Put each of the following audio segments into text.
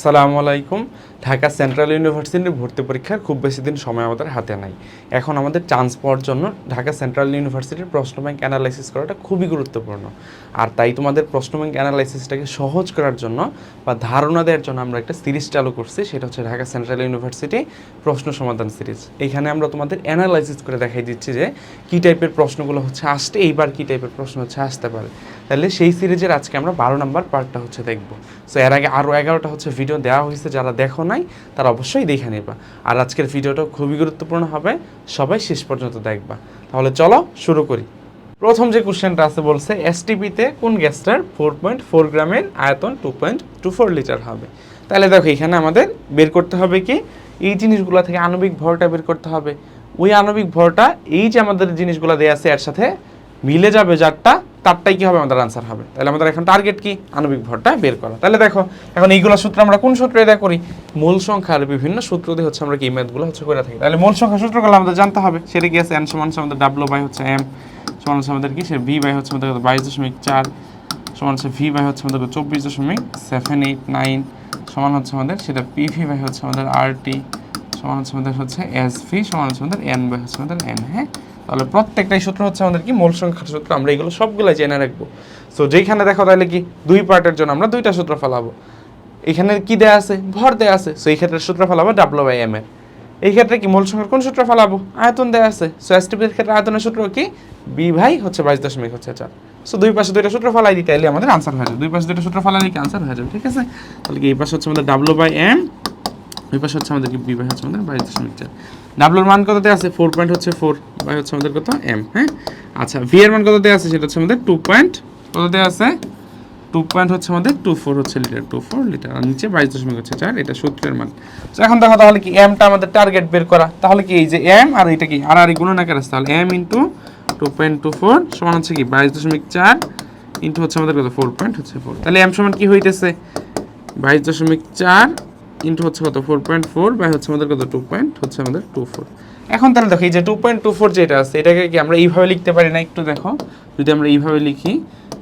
সালামু আলাইকুম। ঢাকা সেন্ট্রাল ইউনিভার্সিটির ভর্তি পরীক্ষার খুব বেশি দিন সময় আমাদের হাতে নাই। এখন আমাদের চান্স পাওয়ার জন্য ঢাকা সেন্ট্রাল ইউনিভার্সিটির প্রশ্ন ব্যাংক অ্যানালাইসিস করাটা খুবই গুরুত্বপূর্ণ। আর তাই তোমাদের প্রশ্ন ব্যাংক অ্যানালাইসিসটাকে সহজ করার জন্য বা ধারণা দেওয়ার জন্য আমরা একটা সিরিজ চালু করছি, সেটা হচ্ছে ঢাকা সেন্ট্রাল ইউনিভার্সিটি প্রশ্ন সমাধান সিরিজ। এখানে আমরা তোমাদের অ্যানালাইসিস করে দেখাই দিচ্ছি যে কী টাইপের প্রশ্নগুলো হচ্ছে আসতে, এইবার কী টাইপের প্রশ্ন হচ্ছে আসতে পারে। তাহলে সেই সিরিজের আজকে আমরা 12 নম্বর পার্টটা হচ্ছে দেখব। সো এর আগে আরও 11টা হচ্ছে ভিডিও দেওয়া হয়েছে, যারা দেখো নাই তারা অবশ্যই দেখে নেবা। আর আজকের ভিডিওটা খুবই গুরুত্বপূর্ণ হবে, সবাই শেষ পর্যন্ত দেখবা। তাহলে চলো শুরু করি। প্রথম যে কোশ্চেনটা আছে বলছে এসটিপিতে কোন গ্যাসটার 4.4 গ্রামের আয়তন 2.24 লিটার হবে। তাহলে দেখো এখানে আমাদের বের করতে হবে কি, এই জিনিসগুলো থেকে আণবিক ভরটা বের করতে হবে। ওই আণবিক ভরটা এই যে আমাদের জিনিসগুলো দেওয়া আছে এর সাথে মিলে যাবে, যারটা তারটাই কি হবে আমাদের আনসার হবে। তাহলে আমাদের এখন টার্গেট কি, আণবিক ভরটা বের করা। তাহলে দেখো এখন এইগুলো সূত্র আমরা কোন সূত্রে এটা করি, মূল সংখ্যার বিভিন্ন সূত্র দিয়ে হচ্ছে আমরা কি ম্যাথগুলো হচ্ছে করে থাকি। তাহলে মূল সংখ্যা সূত্রগুলো আমাদের জানতে হবে। সেটা কি আছে, এন সমান আমাদের ডাব্লিউ বাই হচ্ছে এম সমান হচ্ছে আমাদের কি, সে ভি বাই হচ্ছে আমাদের 22.4 সমান হচ্ছে ভি বাই হচ্ছে আমাদের 24.789 সমান হচ্ছে আমাদের সেটা পিভি বাই হচ্ছে আমাদের আর টি সমান হচ্ছে আমাদের হচ্ছে এস ভি সমান হচ্ছে আমাদের এন বাই হচ্ছে আমাদের এন। হ্যাঁ, তাহলে প্রত্যেকটাই সূত্র হচ্ছে আমাদের কি মূল সংখ্যার সূত্র, আমরা এগুলো সবগুলাই জেনে রাখবো। সো যেখানে দেখো তাহলে কি দুই পার্টের জন্য আমরা দুইটা সূত্র ফেলাবো। এখানে কি দেয়া আছে, ভর দেয়া আছে, সো এই ক্ষেত্রে সূত্র ফেলাবো ডাব্লিউ বাই এম এর। এই ক্ষেত্রে কি মূল সংখ্যার কোন সূত্র ফেলাবো, আয়তন দেয়া আছে, সো এসটিপির ক্ষেত্রে আয়তনের সূত্র কি, বি ভাই হচ্ছে 22.4। সো দুই পাশে দুইটা সূত্র ফেলাই দিই, তাইলে আমাদের আনসার হয়ে যাবে। দুই পাশে দুইটা সূত্র ফেলাইলে কি আনসার হয়ে যাবে, ঠিক আছে। তাহলে কি এই পাশে হচ্ছে আমাদের ডাব্লিউ বাই এম, ওই পাশে হচ্ছে আমাদের কি বি বাই হচ্ছে আমাদের 22.4। ডাব্লুর মান কত দেওয়া আছে, 4.4 বাই হচ্ছে আমাদের কত এম। হ্যাঁ, আচ্ছা ভি এর মান কত দেওয়া আছে, সেটা হচ্ছে আমাদের 2 পয়েন্ট কত দেওয়া আছে, 2 পয়েন্ট হচ্ছে আমাদের 24 হচ্ছে লিটার, 24 লিটার, আর নিচে 22.4, এটা সূত্রের মান। তো এখন দেখো তাহলে কি এমটা আমাদের টার্গেট বের করা। তাহলে কি এই যে এম আর এটা কি আর গুণন আকারে আছে, তাহলে এম ইন্টু 2.24 সমান হচ্ছে কি 22.4 ইন্টু হচ্ছে আমাদের কত 4.4। তাহলে এম সমান কি হইতেছে 22.4 ইন্টু হচ্ছে কত 4.4 বাই হচ্ছে আমাদের কত 2.24। এখন তাহলে দেখো এই যে 2.24 যেটা আছে এটাকে কি আমরা এইভাবে লিখতে পারি না, একটু দেখো যদি আমরা এইভাবে লিখি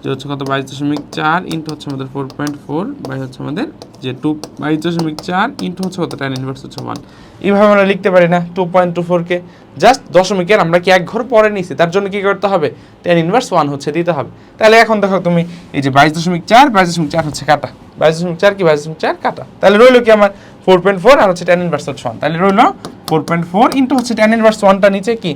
যে হচ্ছে কত 22.4 ইন্টু হচ্ছে আমাদের 4.4 বাই হচ্ছে আমাদের যে 22.4 ইন্টু হচ্ছে কত tan ইনভার্স হচ্ছে 1, এইভাবে আমরা লিখতে পারি না। 2.24 কে জাস্ট দশমিকের আমরা কি এক ঘর পরে নিছি, তার জন্য কি করতে হবে, tan ইনভার্স 1 হচ্ছে দিতে হবে। তাহলে এখন দেখো তুমি এই যে 22.4 হচ্ছে কাটা, 22.4 কি 22.4 কাটা, তাহলে রইলো কি আমার 4.4 আর হচ্ছে tan ইনভার্স হচ্ছে 1। তাহলে রইলো 4.4 ইন্টু হচ্ছে tan ইনভার্স 1টা নিচে কি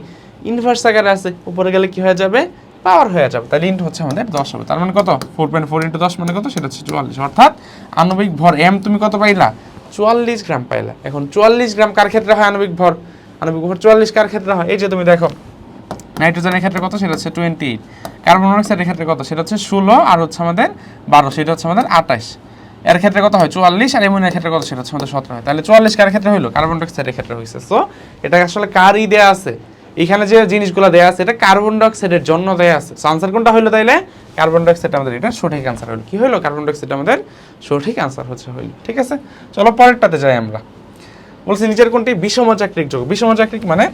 ইনভার্স আকারে আছে, উপরে গেলে কি হয়ে যাবে, পাওয়ার হয়ে যাবে। তাহলে ইন্টু হচ্ছে আমাদের 10 হবে। তার মানে কত 4.4 ইন্টু 10 মানে কত, সেটা হচ্ছে 44। অর্থাৎ আণবিক ভর এম তুমি কত পাইলা, 44 গ্রাম পাইলা। এখন 44 গ্রাম কার ক্ষেত্রে হয় আণবিক ভর, আণবিক ভর 44 কার ক্ষেত্রে হয়, এই যে তুমি দেখো নাইট্রোজেনের ক্ষেত্রে কত, সেটা হচ্ছে 28, কার্বন মনোক্সাইডের ক্ষেত্রে কত, সেটা হচ্ছে 16, আর হচ্ছে আমাদের 12, সেটা হচ্ছে আমাদের 28। এর ক্ষেত্রে কত হয় 44, আর অ্যামোনিয়ার ক্ষেত্রে কত, সেটা হচ্ছে আমাদের 17 হয়। তাহলে 44 কার ক্ষেত্রে হইলো, কার্বন ডাইঅক্সাইডের ক্ষেত্রে হয়েছে। সো এটা আসলে কারই দেয়া আছে, এখানে যে জিনিসগুলো দেয়া আছে এটা কার্বন ডাইঅক্সাইডের জন্য দেয়া আছে। সো আনসার কোনটা হইলো, তাইলে কার্বন ডাইঅক্সাইড আমাদের এটা সঠিক আনসার হইলো। কি হইলো, কার্বন ডাইঅক্সাইড আমাদের সঠিক আনসার হচ্ছে হইলো, ঠিক আছে। চলো পরেরটাতে যাই আমরা। বলছি নিচের কোনটি বিষম চাকরিক যৌগ, বিষম চাকরিক মানে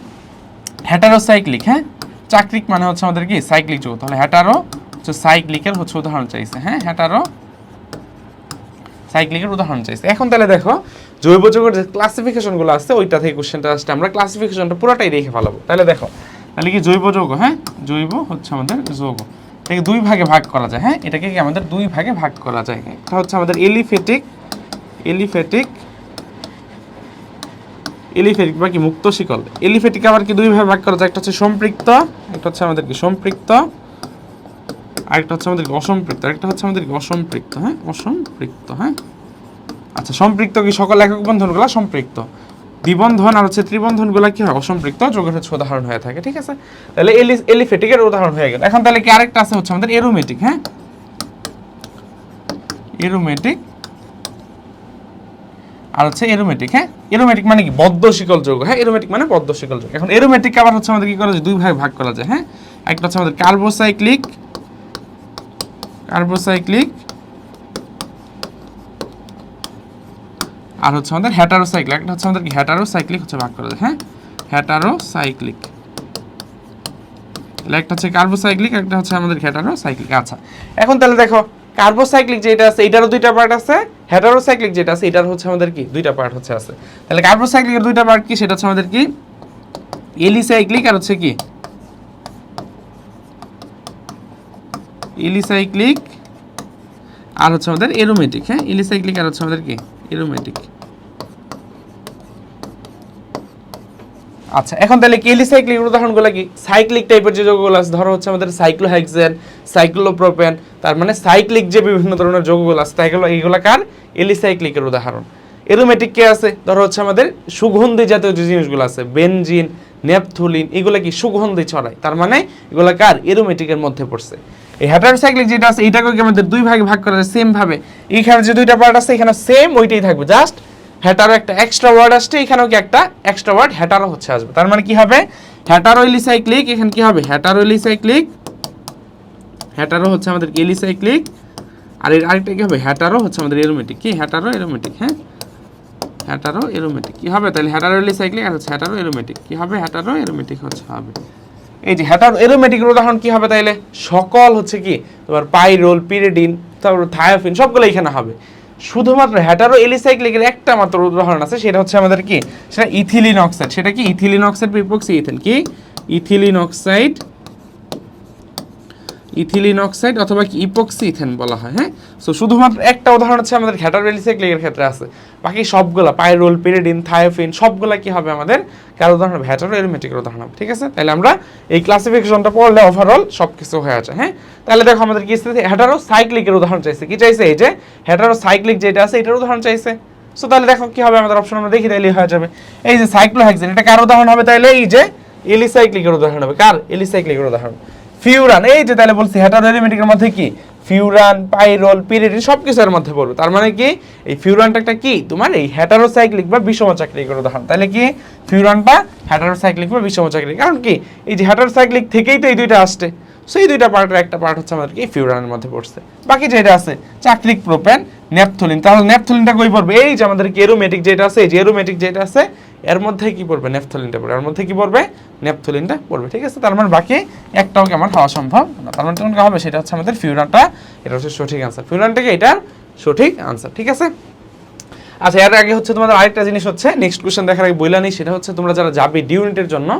হেটারোসাইক্লিক। হ্যাঁ, চাকরিক মানে হচ্ছে আমাদের কি সাইক্লিক যৌগ, তাহলে হেটারো হচ্ছে সাইক্লিকের হচ্ছে উদাহরণ চাইছে। হ্যাঁ, হেটারো সাইক্লিকের উদাহরণ চাইছে। এখন তাহলে দেখো জৈব যৌগের যে ক্লাসিফিকেশনগুলো আছে ওইটা থেকে কোশ্চেনটা আসছে, আমরা ক্লাসিফিকেশনটা পুরোটাই দেখে ফেলাবো। তাহলে দেখো তাহলে কি জৈব যৌগ, হ্যাঁ জৈব হচ্ছে আমাদের যৌগ, এটাকে দুই ভাগে ভাগ করা যায়। হ্যাঁ, এটাকে কি আমাদের দুই ভাগে ভাগ করা যায়। এটা হচ্ছে আমাদের এলিফেটিক বা কি মুক্ত শিকল। এলিফেটিক আবার কি দুই ভাগে ভাগ করা যায়, একটা হচ্ছে সম্পৃক্ত, একটা হচ্ছে আমাদের কি সম্পৃক্ত, আরেকটা হচ্ছে আমাদের অসম্পৃক্ত, আরেকটা হচ্ছে আমাদের অসম্পৃক্ত। হ্যাঁ, অসম্পৃক্ত। হ্যাঁ, আচ্ছা সম্পৃক্ত কি সকল একক বন্ধনগুলো সম্পৃক্ত, দ্বিবন্ধন আর হচ্ছে ত্রিবন্ধনগুলো কি হয় অসম্পৃক্ত যৌগের হচ্ছে উদাহরণ হয়ে থাকে, ঠিক আছে। তাহলে এলিফেটিকের উদাহরণ হয়ে গেল। এখন তাহলে কি আরেকটা আছে হচ্ছে আমাদের এরোমেটিক। হ্যাঁ, এরোমেটিক আর হচ্ছে এরোমেটিক। হ্যাঁ, এরোমেটিক মানে কি বদ্ধ শিকল যৌগ। হ্যাঁ, এরোমেটিক মানে বদ্ধ শিকল যৌগ। এখন এরোমেটিক আবার হচ্ছে আমাদের কি করা যায়, দুই ভাগে ভাগ করা যায়। হ্যাঁ, একটা হচ্ছে আমাদের কার্বোসাইক্লিক আর হচ্ছে আমাদের হেটারোসাইক্লিক, একটা হচ্ছে আমাদের কি হেটারোসাইক্লিক হচ্ছে ভাগ করা যায়। হ্যাঁ, হেটারোসাইক্লিক, তাহলে একটা হচ্ছে কার্বোসাইক্লিক, একটা হচ্ছে আমাদের হেটারোসাইক্লিক। আচ্ছা এখন তাহলে দেখো কার্বোসাইক্লিক যেটা আছে এটারও দুইটা পার্ট আছে, হেটারোসাইক্লিক যেটা আছে এটার হচ্ছে আমাদের কি দুইটা পার্ট হচ্ছে আছে। তাহলে কার্বোসাইক্লিকের দুইটা পার্ট কি, সেটা হচ্ছে আমাদের কি এলিসাইক্লিক আর হচ্ছে কি এলিসাইক্লিক আর হচ্ছে আমাদের এরোমেটিক। হ্যাঁ, এলিসাইক্লিক আর হচ্ছে আমাদের কি এরোমেটিক। আচ্ছা, এখন তাহলে কি এলিসাইক্লিক উদাহরণগুলো কি, সাইক্লিক টাইপের যে যৌগগুলো আছে, ধরো হচ্ছে আমাদের সাইক্লোহেক্সেন, সাইক্লোপ্রোপেন, তার মানে সাইক্লিক যে বিভিন্ন ধরনের যৌগগুলো আছে এইগুলো কার এলিসাইক্লিকের উদাহরণ। এরোমেটিক কে আছে, ধরো হচ্ছে আমাদের সুগন্ধি জাতীয় যে জিনিসগুলো আছে, বেনজিন, নেপথুলিন, এগুলো কি সুগন্ধি ছড়ায়, তার মানে এগুলো কার এরোমেটিকের মধ্যে পড়ছে। এই হেটারোসাইক্লিক যেটা আছে এটাকে কি আমাদের দুই ভাগে ভাগ করা যায় সেম ভাবে, এইখানে যে দুইটা পার্ট আছে এখানে সেম ওইটাই থাকবে, জাস্ট হেটারো একটা এক্সট্রা ওয়ার্ড আসছে, এখানেও কি একটা এক্সট্রা ওয়ার্ড হেটারো হচ্ছে আসবে। তার মানে কি হবে হেটারো এলিসাইক্লিক, এখানে কি হবে হেটারো এলিসাইক্লিক, হেটারো হচ্ছে আমাদের এলিসাইক্লিক, আর এর আরেকটা কি হবে হেটারো হচ্ছে আমাদের এরোমেটিক। কি হেটারো এরোমেটিক, হ্যাঁ হেটারো এরোমেটিক কি হবে, তাহলে হেটারো এলিসাইক্লিক আর হচ্ছে হেটারো এরোমেটিক কি হবে, হেটারো এরোমেটিক হচ্ছে হবে। এই যে হেটারো এরোমেটিকের উদাহরণ কি হবে, তাইলে সকল হচ্ছে কি তোমার পাইরোল, পিরিডিন, তারপর থায়োফিন সবগুলো এখানে হবে। শুধুমাত্র হেটারো এলিসাইক্লিকের একটা মাত্র উদাহরণ আছে, সেটা হচ্ছে আমাদের কি, সেটা ইথিলিন অক্সাইড। সেটা কি ইথিলিন অক্সাইড ইপক্সি ইথেন, কি ইথিলিন অক্সাইড, ইথিলিন অক্সাইড অথবা কি ইপক্সি ইথেন বলা হয়। হ্যাঁ, সো শুধুমাত্র একটা উদাহরণ হচ্ছে আমাদের হেটারো এলিসাইক্লিকের ক্ষেত্রে আছে, বাকি সবগুলা পাইরোল, পিরিডিন, থায়োফিন সবগুলা কি হবে আমাদের কার উদাহরণ হবে, হেটারো এরোমেটিকের উদাহরণ হবে। ঠিক আছে, তাহলে আমরা এই ক্লাসিফিকেশনটা পড়লে ওভারঅল সবকিছু হয়ে আছে। হ্যাঁ, তাহলে দেখো আমাদের কি হেটারো সাইক্লিকের উদাহরণ চাইছে, কি চাইছে এই যে হেটারো সাইক্লিক যেটা আছে এটার উদাহরণ চাইছে। সো তাহলে দেখো কি হবে আমাদের অপশন, আমরা দেখি তাইলে হয়ে যাবে। এই যে সাইক্লোহেক্সেন, এটা কার উদাহরণ হবে, তাইলে এই যে এলিসাইক্লিকের উদাহরণ হবে, কার এলিসাইক্লিকের উদাহরণ। ফিউরান, এই যে তাহলে বলছি হেটারো এলিমেন্টের মধ্যে কি ফিউরান, পাইরোল, পিরিডিন সবকিছুর মধ্যে পড়বে। তার মানে কি এই ফিউরানটা একটা কি তোমার এই হেটারোসাইক্লিক বা বিষমচাক্রিকের উদাহরণ। তাহলে কি ফিউরানটা হেটারোসাইক্লিক বা বিষমচাক্রিক, কারণ কি এই যে হেটারোসাইক্লিক থেকেই তো এই দুইটা আসছে। সো এই দুইটা পার্টের একটা পার্ট হচ্ছে আমাদের কি ফিউরানের মধ্যে পড়ছে। বাকি যেটা আছে চাক্রিক, প্রোপেন, নেপথলিন, তাহলে নেপথলিনটা কই পড়বে, এই যে আমাদের কি এরোমেটিক যেটা আছে, এই যে এরোমেটিক যেটা আছে এর মধ্যে কি পড়বে, নেপথলিনটা পড়বে, এর মধ্যে কি পড়বে, নেপথলিনটা পড়বে। ঠিক আছে, তার মানে বাকি একটাও কেমন হওয়া সম্ভব না। তার মানে কোনটা হবে, সেটা হচ্ছে আমাদের ফিউরানটা, এটা হচ্ছে সঠিক আনসার, ফিউরানটাকে এটার সঠিক আনসার। ঠিক আছে, আচ্ছা এর আগে হচ্ছে তোমাদের আরেকটা জিনিস হচ্ছে নেক্সট কোশ্চেন দেখার আগে বইলা নেই, সেটা হচ্ছে তোমরা যারা যাবে ডি ইউনিটের জন্য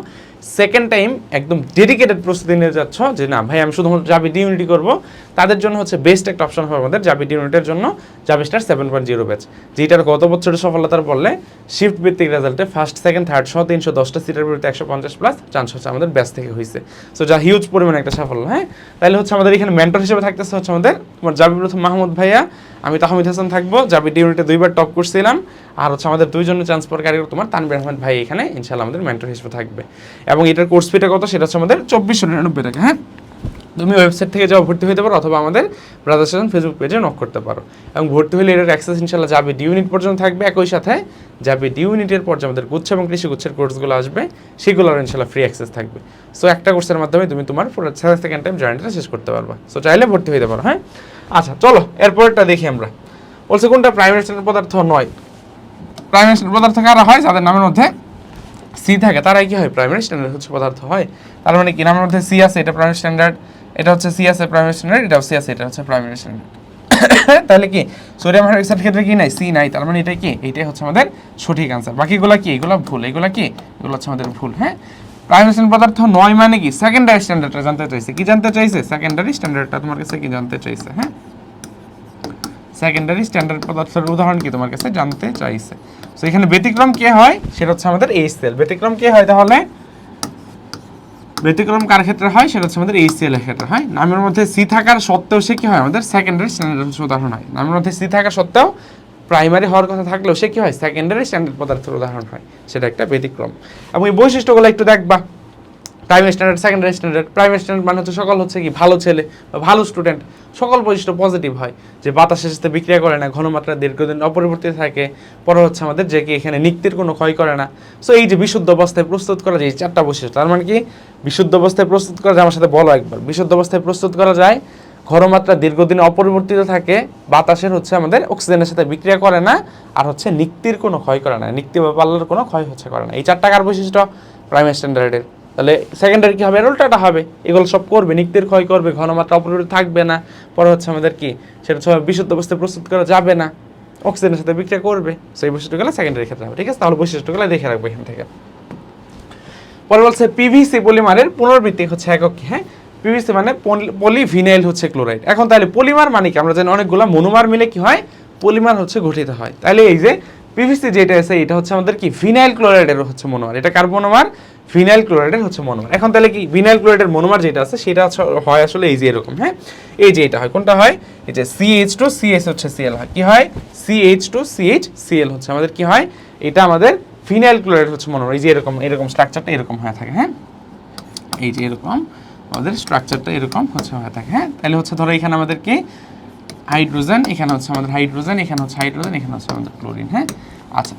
সেকেন্ড টাইম একদম ডেডিকেটেড প্রস্তুতি নিয়ে যাচ্ছ, যে না ভাই আমি শুধুমাত্র যাবে ডি ইউনিটি করবো, তাদের জন্য হচ্ছে বেস্ট একটা অপশন হবে আমাদের যাবে ডি ইউনিটের জন্য যাবে স্টার 7.0 ব্যাচ, যেটার গত বছরের সফলতার বললে শিফট ভিত্তিক রেজাল্টে ফার্স্ট, সেকেন্ড, থার্ড সহ 310টা সিটের বিরুদ্ধে 150+ চান্স হচ্ছে আমাদের ব্যাচ থেকে হয়েছে। সো যা হিউজ পরিমাণে একটা সাফল্য। হ্যাঁ, তাহলে হচ্ছে আমাদের এখানে মেন্টর হিসেবে থাকতেছে হচ্ছে আমাদের তোমার যাবে প্রথম মাহমুদ ভাইয়া, আমি তাহমিদ হাসান থাকবো, যাবে ডি ইউনিটে 2বার টপ করছিলাম, আর হচ্ছে আমাদের দুইজনের চান্স পর কারিগর তোমার তানভীর আহমেদ ভাই এখানে ইনশাআল্লাহ আমাদের মেন্টর হিসেবে থাকবে। এবং এটার কোর্স ফিটা কত, সেটা হচ্ছে আমাদের 2499 টাকা। হ্যাঁ, তুমি ওয়েবসাইট থেকে যাও ভর্তি হতে পারো, অথবা আমাদের ব্রাদার সেশন ফেসবুক পেজে নক করতে পারো। এবং ভর্তি হলে এটার অ্যাক্সেস ইনশাআল্লাহ যাবে ডি ইউনিট পর্যন্ত থাকবে, একই সাথে যাবে ডি ইউনিটের পর যে আমাদের গুচ্ছ এবং কৃষি গুচ্ছের কোর্সগুলো আসবে সেগুলোর ইনশাআল্লাহ ফ্রি অ্যাক্সেস থাকবে। সো একটা কোর্সের মাধ্যমে তুমি তোমার পুরো সেকেন্ড টাইম জার্নিটা শেষ করতে পারবা। সো চাইলে ভর্তি হতে পারো। হ্যাঁ, আচ্ছা চলো এরপরটা দেখি আমরা। বলছে কোনটা প্রাইমারি স্ট্যান্ডার্ড পদার্থ নয়, প্রাইমারি স্ট্যান্ডার্ড পদার্থ কারা হয়, যাদের নামের মধ্যে সি থাকে তারাই কি হয় প্রাইমারি স্ট্যান্ডার্ড হচ্ছে পদার্থ হয়। তার মানে কি নামের মধ্যে সি আছে, এটা প্রাইমারি স্ট্যান্ডার্ড, এটা হচ্ছে সি আছে প্রাইমারি স্ট্যান্ডার্ড, এটাও সি আছে, এটা হচ্ছে প্রাইমারি স্ট্যান্ডার্ড। তাহলে কি সোডিয়াম হাইড্রোক্সাইডের ক্ষেত্রে কি নাই, সি নাই, তার মানে এটাই কি এইটাই হচ্ছে আমাদের সঠিক আনসার। বাকিগুলো কি এগুলো ভুল, এগুলো কি এগুলো হচ্ছে আমাদের ভুল। হ্যাঁ, প্রাইমারি স্ট্যান্ডার্ড পদার্থ নয় মানে কি সেকেন্ডারি স্ট্যান্ডার্ডটা জানতে চাইছে, কি জানতে চাইছে সেকেন্ডারি স্ট্যান্ডার্ডটা তোমার কাছে কি জানতে চাইছে। হ্যাঁ, সেকেন্ডারি স্ট্যান্ডার্ড পদার্থের উদাহরণ কি তোমার কাছে জানতে চাইছে। সো এখানে ব্যতিক্রম কে হয়, সেটা হচ্ছে আমাদের HCl। ব্যতিক্রম কে হয়, তাহলে ব্যতিক্রম কার ক্ষেত্রে হয়, সেটা হচ্ছে আমাদের HCl এর ক্ষেত্রে হয়। নামের মধ্যে সি থাকার সত্ত্বেও সে কি হয় আমাদের সেকেন্ডারি স্ট্যান্ডার্ড উদাহরণ হয়। নামের মধ্যে সি থাকা সত্ত্বেও প্রাইমারি হওয়ার কথা থাকলেও সে কি হয় সেকেন্ডারি স্ট্যান্ডার্ড পদার্থের উদাহরণ হয়, সেটা একটা ব্যতিক্রম। এবং এই বৈশিষ্ট্যগুলো একটু দেখবা, primary standard, secondary standard. Primary standard মানে হচ্ছে সকল হচ্ছে কি ভালো ছেলে বা ভালো স্টুডেন্ট, সকল বৈশিষ্ট্য পজিটিভ হয়, যে বাতাসের সাথে বিক্রিয়া করে না, ঘনমাত্রা দীর্ঘদিন অপরিবর্তিত থাকে, পরে হচ্ছে আমাদের যে কি এখানে নিক্তির কোনো ক্ষয় করে না। সো এই যে বিশুদ্ধ অবস্থায় প্রস্তুত করা যায়, এই চারটা বৈশিষ্ট্য, তার মানে কি বিশুদ্ধ অবস্থায় প্রস্তুত করা যায়, আমার সাথে বলো একবার, বিশুদ্ধ অবস্থায় প্রস্তুত করা যায়, ঘনমাত্রা দীর্ঘদিন অপরিবর্তিত থাকে, বাতাসের হচ্ছে আমাদের অক্সিজেনের সাথে বিক্রিয়া করে না, আর হচ্ছে নিক্তির কোনো ক্ষয় করে না, নিক্তি বা পাল্লার কোনো ক্ষয় হচ্ছে করে না। এই চারটা কার বৈশিষ্ট্য প্রাইমারি স্ট্যান্ডার্ডের। তাহলে সেকেন্ডারি কি হবে, এর উল্টাটা হবে, এগুলো সব করবে, নিত্যের ক্ষয় করবে, ঘনমাত্রা অপরিবর্তিত থাকবে না, পরে হচ্ছে আমাদের কি সেটা হচ্ছে বিশুদ্ধ অবস্থায় প্রস্তুত করা যাবে না, অক্সিজেনের সাথে বিক্রিয়া করবে, সেই বৈশিষ্ট্যগুলো সেকেন্ডারি ক্ষেত্রে হবে। ঠিক আছে, তাহলে বৈশিষ্ট্যগুলো দেখে রাখবো এখান থেকে। পরে বলছে পিভিসি পলিমারের পুনরাবৃত্তি হচ্ছে একক কি, হ্যাঁ, পিভিসি মানে পলিভিনাইল হচ্ছে ক্লোরাইড। এখন তাহলে পলিমার মানে কি, আমরা জানি অনেকগুলো মনোমার মিলে কি হয়, পলিমার হচ্ছে গঠিত হয়। তাহলে এই যে পিভিসি যেটা আছে এটা হচ্ছে আমাদের কি ভিনাইল ক্লোরাইডের হচ্ছে মনোমার, এটা কার মনোমার, ভিনাইল ক্লোরাইডের হচ্ছে মনোমার। এখন তাহলে কি ভিনাইল ক্লোরাইডের মনোমার যেটা আছে সেটা হয় আসলে এই যে এরকম, হ্যাঁ, এই যে এটা হয়, কোনটা হয়, এই যে CH2CH হচ্ছে Cl হয়, কি হয়, CH2CH Cl হচ্ছে আমাদের কি হয়, এটা আমাদের ভিনাইল ক্লোরাইড হচ্ছে মনোমার। এই যে এরকম স্ট্রাকচারটা এরকম হয়ে থাকে, হ্যাঁ, এই যে এরকম আমাদের স্ট্রাকচারটা এরকম হচ্ছে হয়ে থাকে, হ্যাঁ। তাহলে হচ্ছে ধরো এখানে আমাদের কি হাইড্রোজেন, এখানে হচ্ছে আমাদের হাইড্রোজেন, এখানে হচ্ছে হাইড্রোজেন, এখানে হচ্ছে আমাদের ক্লোরিন, হ্যাঁ। আচ্ছা,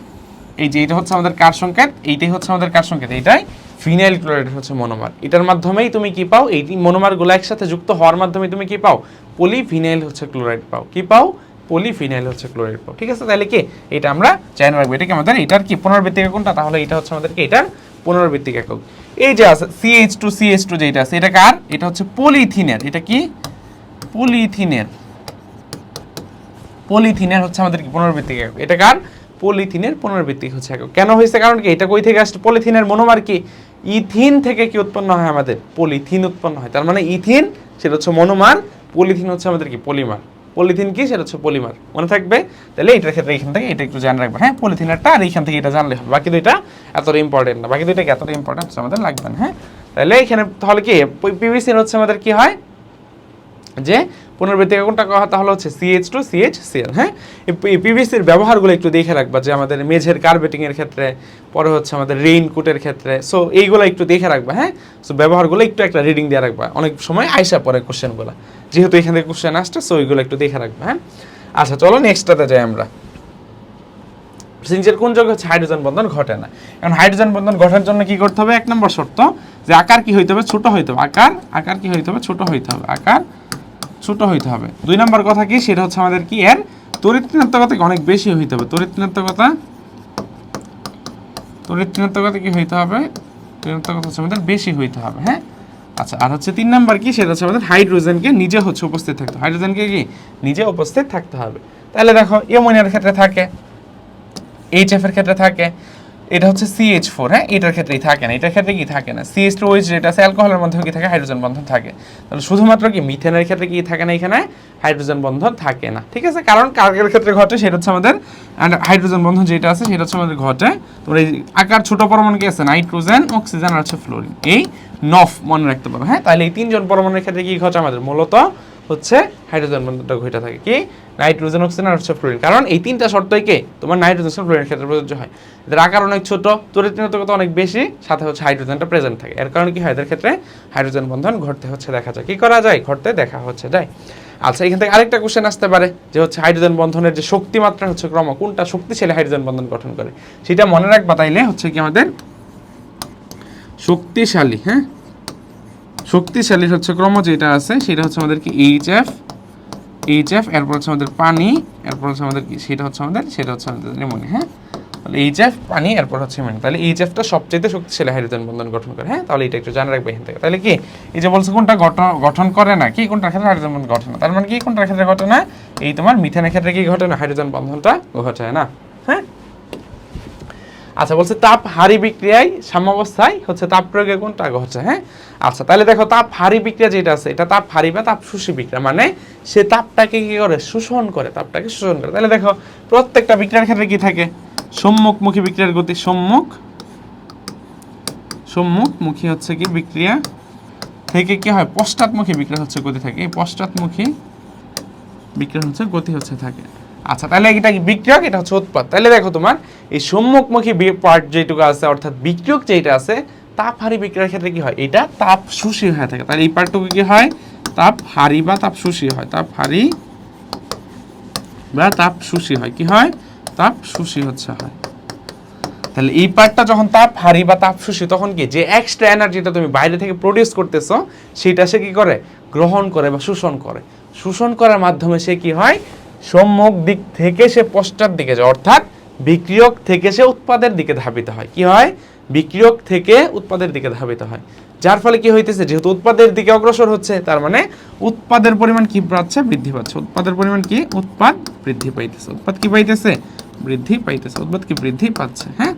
এই যে এটা হচ্ছে আমাদের কার সংকেত, এইটাই হচ্ছে আমাদের কার সংকেত, এইটাই ফিনাইল ক্লোরাইড হচ্ছে মনোমার। এটার মাধ্যমেই তুমি কি পাও, এই মনোমারগুলো একসাথে যুক্ত হওয়ার মাধ্যমে তুমি কি পাও, পলিফিনাইল হচ্ছে ক্লোরাইড পাও, কি পাও, পলিফিনাইল হচ্ছে ক্লোরাইড পাও। ঠিক আছে, তাহলে কি এটা আমরা জানি রাখবো, এটা কি আমাদের এটার কি পুনরাবৃত্তিক একক কোনটা, তাহলে এটা হচ্ছে আমাদের কি এটার পুনরাবৃত্তিক একক। এই যে আছে CH2 যেটা আছে এটা কার, এটা হচ্ছে পলিথিনের, এটা কি পলিথিনের হচ্ছে আমাদের কি পুনরাবৃত্তিক একক, এটা কার, পলিথিনের পুনরাবৃত্তিক হচ্ছে একক। কেন হয়েছে, কারণ কি এটা কই থেকে আসছে, পলিথিনের মনোমার কি ইথিন থেকে কি উৎপন্ন হয়, আমাদের পলিথিন উৎপন্ন হয়। তার মানে ইথিন সেটা হচ্ছে মনোমার, পলিথিন হচ্ছে আমাদের কি পলিমার, পলিথিন কি সেটা হচ্ছে পলিমার, মনে থাকবে। তাহলে এটার ক্ষেত্রে এখান থেকে এটা একটু জানা রাখবে, হ্যাঁ, পলিথিনেরটা আর এইখান থেকে এটা জানলে হবে, বাকি দুইটা এতটা ইম্পর্টেন্ট না, বাকি দুইটা এতটা ইম্পর্টেন্ট আমাদের লাগবে না, হ্যাঁ। তাহলে এখানে তাহলে কি পিভিসি হচ্ছে আমাদের কি হয়, যে পুনরাবৃত্তিক কোনটা করা হয়, তাহলে হচ্ছে CH2CH Cl, হ্যাঁ। এই পিভিসির ব্যবহারগুলো একটু দেখে রাখবা, যে আমাদের মেঝের কার্পেটিং এর ক্ষেত্রে, পরে হচ্ছে আমাদের রেইনকোটের ক্ষেত্রে, সো এইগুলো একটু দেখে রাখবা, হ্যাঁ। সো ব্যবহারগুলো একটু একটা রিডিং দিয়ে রাখবা, অনেক সময় আইসা পরে কোশ্চেনগুলো, যেহেতু এখান থেকে কোশ্চেন আসছে, সো এইগুলো একটু দেখে রাখবা, হ্যাঁ। আচ্ছা, চলো নেক্সটটাতে যাই আমরা। সিনচের কোন যৌগে হচ্ছে হাইড্রোজেন বন্ধন ঘটে না। এখন হাইড্রোজেন বন্ধন ঘটার জন্য কি করতে হবে, 1 নম্বর শর্ত যে আকার কি হইতে হবে, ছোট হইতে হবে, আকার কি হইতে হবে, ছোট হইতে হবে, আকার ছোট হইতে হবে। 2 নম্বর কথা কি, সেটা হচ্ছে আমাদের কি এর তড়িৎ ঋণাত্মকতা অনেক বেশি হইতে হবে, তড়িৎ ঋণাত্মকতা কি হইতে হবে, ঋণাত্মকতা হচ্ছে আমাদের বেশি হইতে হবে, হ্যাঁ। আচ্ছা, আর হচ্ছে 3 নাম্বার কি, সেটা হচ্ছে আমাদের হাইড্রোজেনকে নিজে হচ্ছে উপস্থিত থাকতে হবে, হাইড্রোজেনকে কি নিজে উপস্থিত থাকতে হবে। তাহলে দেখো অ্যামোনিয়ার ক্ষেত্রে থাকে, HF এর ক্ষেত্রে থাকে, এটা হচ্ছে CH4, হ্যাঁ, এটার ক্ষেত্রেই থাকে না, এটার ক্ষেত্রে কি থাকে না, CH2OH যেটা আছে অ্যালকোহলের মধ্যে কি থাকে, হাইড্রোজেন বন্ধন থাকে। তাহলে শুধুমাত্র কি মিথেনের ক্ষেত্রে কি থাকে না, এখানে হাইড্রোজেন বন্ধন থাকে না। ঠিক আছে, কারণ কার্গের ক্ষেত্রে ঘটে, সেটা হচ্ছে আমাদের হাইড্রোজেন বন্ধন যেটা আছে সেটা হচ্ছে আমাদের ঘটে। তোমরা এই আকার ছোট পরমাণু কি আছে, নাইট্রোজেন, অক্সিজেন আর হচ্ছে ফ্লোরিন, এই নফ মনে রাখতে পারো, হ্যাঁ। তাহলে এই 3জন পরমাণুর ক্ষেত্রে কি ঘটে, আমাদের মূলত হচ্ছে হাইড্রোজেন বন্ধনটা ঘটে থাকে, কি নাইট্রোজেন, অক্সিজেন আর হচ্ছে ফ্লোরিন। কারণ এই 3টা শর্তই কে তোমার নাইট্রোজেন ফ্লোরিনের ক্ষেত্রে প্রযোজ্য হয়। এদের আকার অনেক ছোট, তড়িৎ ঋণাত্মকতা অনেক বেশি, সাথে হচ্ছে হাইড্রোজেনটা প্রেজেন্ট থাকে। এর কারণে কি হয়, এদের ক্ষেত্রে হাইড্রোজেন বন্ধন ঘটতে হচ্ছে দেখা যায়, কি করা যায়, ঘটতে দেখা হচ্ছে যায়। আচ্ছা, এখান থেকে আরেকটা কোশ্চেন আসতে পারে, যে হচ্ছে হাইড্রোজেন বন্ধনের যে শক্তি মাত্রা হচ্ছে ক্রম, কোনটা শক্তিশালী হাইড্রোজেন বন্ধন গঠন করে, সেটা মনে রাখবা। তাইলে হচ্ছে কি আমাদের শক্তিশালী, হ্যাঁ, শক্তিশালী হচ্ছে ক্রম যেটা আছে সেটা হচ্ছে আমাদের কি HF, এরপর হচ্ছে আমাদের পানি, এরপর হচ্ছে আমাদের কি সেটা হচ্ছে আমাদের অ্যামোনিয়া, হ্যাঁ। তাহলে HF পানি, এরপর হচ্ছে অ্যামোনিয়া। তাহলে HFটা সবচেয়ে শক্তিশালী হাইড্রোজেন বন্ধন গঠন করে, হ্যাঁ। তাহলে এটা একটু জানা রাখবে এখান থেকে। তাহলে কি এই যে বলছে কোনটা গঠন করে না, কি কোনটার ক্ষেত্রে হাইড্রোজেন বন্ধন ঘটে না, তার মানে কি কোনটার ক্ষেত্রে ঘটে না, এই তোমার মিথেনের ক্ষেত্রে কি ঘটে না, হাইড্রোজেন বন্ধনটা ঘটে না, হ্যাঁ। আচ্ছা, বলছে তাপ হারি বিক্রিয়ায় সাম্যাবস্থায় হচ্ছে তাপ প্রয়োগে কোনটা ঘটে, হ্যাঁ। আচ্ছা, তাহলে দেখো তাপ হারি বিক্রিয়া যেটা আছে এটা তাপ হারি বা তাপ শোষী বিক্রিয়া, মানে সে তাপটাকে কি করে, শোষণ করে, তাপটাকে শোষণ করে। তাহলে দেখো প্রত্যেকটা বিক্রিয়ার ক্ষেত্রে কি থাকে, সম্মুখমুখী বিক্রিয়ার গতি, সম্মুখমুখী হচ্ছে কি বিক্রিয়া থেকে কি হয়, পশ্চাৎমুখী বিক্রিয়া হচ্ছে গতি থাকে, এই পশ্চাৎমুখী বিক্রিয়া হচ্ছে গতি হচ্ছে থাকে। আচ্ছা, তাহলে এটা কি বিক্রিয়ক, এটা হচ্ছে উৎপাদ। তাহলে দেখো তোমার এই সম্মুখমুখী পার্ট যেটুকু আছে, অর্থাৎ বিক্রিয়ক যেটা আছে, তাপ হারি বিক্রিয়ার ক্ষেত্রে কি হয়, এটা তাপ শোষী হয়ে থাকে। তাহলে এই পার্টটুকু কি হয়, তাপ হারি বা তাপ শোষী হয়, তাপ হারি বা তাপ শোষী হয়, কি হয়, তাপ শোষী হচ্ছে হয়। তাহলে এই পার্টটা যখন তাপ হারি বা তাপ শোষী, তখন কি যে এক্সট্রা এনার্জিটা তুমি বাইরে থেকে প্রডিউস করতেছো সেটা সে কি করে, গ্রহণ করে বা শোষণ করে। শোষণ করার মাধ্যমে সে কি হয়, সম্মুখ দিক থেকে সে পশ্চাৎ দিকে যায়, অর্থাৎ বিক্রিয়ক থেকে সে উৎপাদের দিকে ধাবিত হয়, কি হয়, বিক্রিয়ক থেকে উৎপাদের দিকে ধাবিত হয়, যার ফলে কি হইতেছে, যেহেতু উৎপাদের দিকে অগ্রসর হচ্ছে, তার মানে উৎপাদের পরিমাণ কি পাচ্ছে, বৃদ্ধি পাচ্ছে। উৎপাদের পরিমাণ কি, উৎপাদ বৃদ্ধি পাইতেছে। উৎপাদ কি পাইতেছে, বৃদ্ধি পাইতেছে। উৎপাদ কি বৃদ্ধি পাচ্ছে, হ্যাঁ,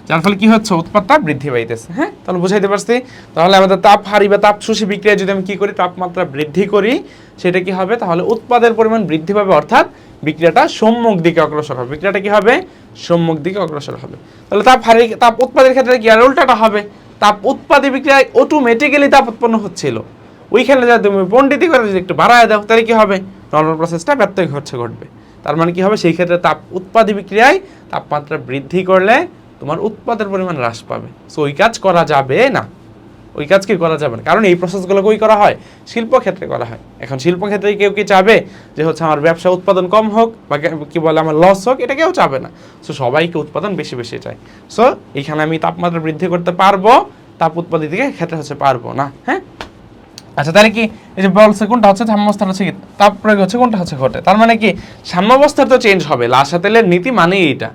যার ফলে কি হচ্ছে, উৎপাদটা বৃদ্ধি পাইতেছে। হ্যাঁ, তাহলে বুঝাইতে পারছি। তাহলে আমাদের তাপ হারি বা তাপ শোষী বিক্রিয়া যদি আমি কি করি, তাপমাত্রা বৃদ্ধি করি, সেটা কি হবে, তাহলে উৎপাদের পরিমাণ বৃদ্ধি পাবে, অর্থাৎ বিক্রিয়াটা সম্মুখ দিকে অগ্রসর হবে। বিক্রিয়াটা কি হবে, সম্মুখ দিকে অগ্রসর হবে। তাহলে তাপ উৎপাদের ক্ষেত্রে কি আর উল্টাটা হবে, তাপ উৎপাদী বিক্রিয়ায় অটোমেটিক্যালি তাপ উৎপন্ন হচ্ছিল, ওইখানে যা তুমি পণ্ডিতি করে যদি একটু বাড়ায় দাও, তাহলে কি হবে, নরমাল প্রসেসটা ব্যত্যয় ঘটবে। তার মানে কি হবে, সেই ক্ষেত্রে তাপ উৎপাদী বিক্রিয়ায় তাপমাত্রা বৃদ্ধি করলে তোমার উৎপাদের পরিমাণ হ্রাস পাবে। সো ওই কাজ করা যাবে না, ওই কাজ কি করা যাবে না, কারণ এই প্রসেসগুলো কই করা হয়, শিল্পক্ষেত্রে করা হয়। এখন শিল্পক্ষেত্রে কেউ কি চাবে যে হচ্ছে আমার ব্যবসা উৎপাদন কম হোক বা কি বলে আমার লস হোক, এটা কেউ চাবে না। সো সবাইকে উৎপাদন বেশি বেশি চায়। সো এখানে আমি তাপমাত্রা বৃদ্ধি করতে পারবো, তাপ উৎপাদিত ক্ষেত্রে হচ্ছে পারবো না। হ্যাঁ, আচ্ছা, তাহলে কি এই যে বলছে কোনটা হচ্ছে সাম্যাবস্থার হচ্ছে কি তাপ প্রয়োগ হচ্ছে, কোনটা হচ্ছে ঘটে, তার মানে কি সাম্যাবস্থার তো চেঞ্জ হবে। লাসা তেলের নীতি মানে এইটা,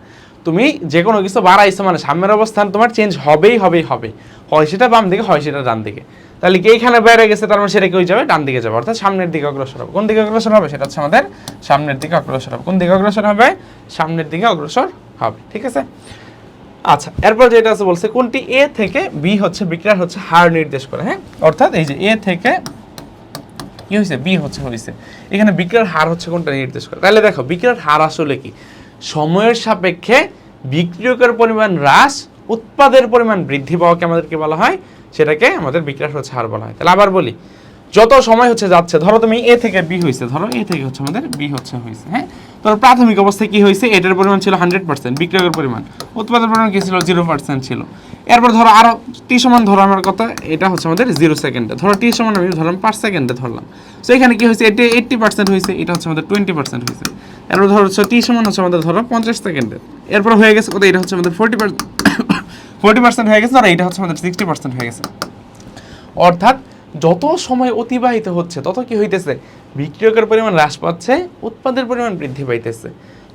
তুমি যে কোনো কিছু বাড়াইছো মানে সাম্যের অবস্থান তোমার চেঞ্জ হবেই হবে, হয় সেটা বাম দিকে, হয় সেটা ডান দিকে। তাহলে কি এইখানে বেড়ে গেছে, তার মানে সেটা কি হয়ে যাবে, ডান দিকে যাবে, অর্থাৎ সামনের দিকে অগ্রসর হবে। কোন দিকে অগ্রসর হবে, সেটা হচ্ছে আমাদের সামনের দিকে অগ্রসর হবে। কোন দিকে অগ্রসর হবে, সামনের দিকে অগ্রসর হবে। ঠিক আছে। আচ্ছা, এরপর যেটা আছে বলছে কোনটি এ থেকে বি হচ্ছে বিক্রিয়ার হচ্ছে হার নির্দেশ করে। হ্যাঁ, অর্থাৎ এই যে এ থেকে কি হয়েছে, বি হচ্ছে এখানে বিক্রিয়ার হার হচ্ছে কোনটা নির্দেশ করে। তাহলে দেখো বিক্রিয়ার হার আসলে কি, সময়ের সাপেক্ষে বিক্রিয়কের পরিমাণ হ্রাস, উৎপাদের পরিমাণ বৃদ্ধি পাওয়াকে আমাদেরকে বলা হয়, সেটাকে আমাদের বিক্রিয়ার হচ্ছে হার বলা হয়। তাহলে আবার বলি, যত সময় হচ্ছে যাচ্ছে, ধরো তুমি এ থেকে বি হয়েছে, ধরো এ থেকে হচ্ছে আমাদের বি হচ্ছে হয়েছে। হ্যাঁ, ধরো প্রাথমিক অবস্থায় কি হয়েছে, এটার পরিমাণ ছিল 100%, বিক্রিয়কের পরিমাণ, উৎপাদের পরিমাণ কি ছিল 0% ছিল। এরপর ধরো আরো টি সমান, ধরো আমার কথা এটা হচ্ছে আমাদের 0 সেকেন্ডে, ধরো টি সমান আমি ধরলাম 5 সেকেন্ডে ধরলাম। তো এখানে কি হয়েছে, এটা 80% হয়েছে, এটা হচ্ছে আমাদের 20% হয়েছে। এরপর ধরো হচ্ছে টি সমান হচ্ছে আমাদের ধরো 50 সেকেন্ডে, এরপর হয়ে গেছে কত, এটা হচ্ছে আমাদের 40% হয়ে গেছে, আর এটা হচ্ছে আমাদের 60% হয়ে গেছে। অর্থাৎ যত সময় অতিবাহিত হচ্ছে তত কি হইতেছে, বিক্রিয়কের পরিমাণ হ্রাস পাচ্ছে, উৎপাদের পরিমাণ বৃদ্ধি পাইতেছে,